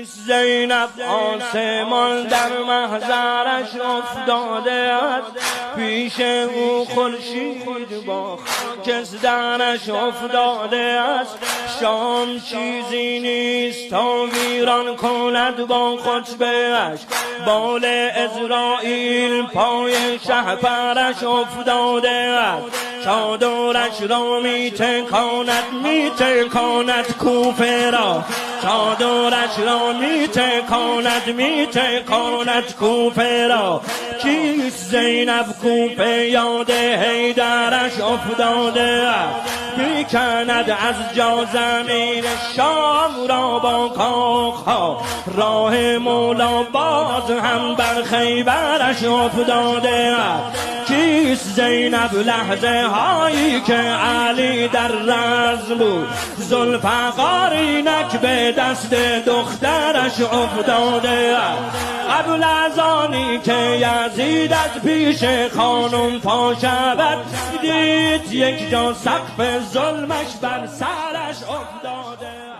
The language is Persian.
کیست زینب آسمان در محضرش افتاده است، پیش او خورشید با خاکسترش افتاده است. شام چیزی نیست تا ویران کند با خطبه اش، بال عزرائیل پای شهپرش افتاده است. چادرش را می تکاند کوفه را، چادرش را می تکاند کوفه را. کیست زینب کوفه یاد حیدرش افتاده است، می کند از جا زمین شام را با کاخها. راه مولا باز هم بر خیبرش افتاده است. کیست زینب لحظه هایی که علی در رزم بود، ذوالفقارینک به دست دخترش افتاده است. قبل از آنی که یزید از پیش خانم پا شود، دید یک جا سقف ظلمش بر سرش افتاده.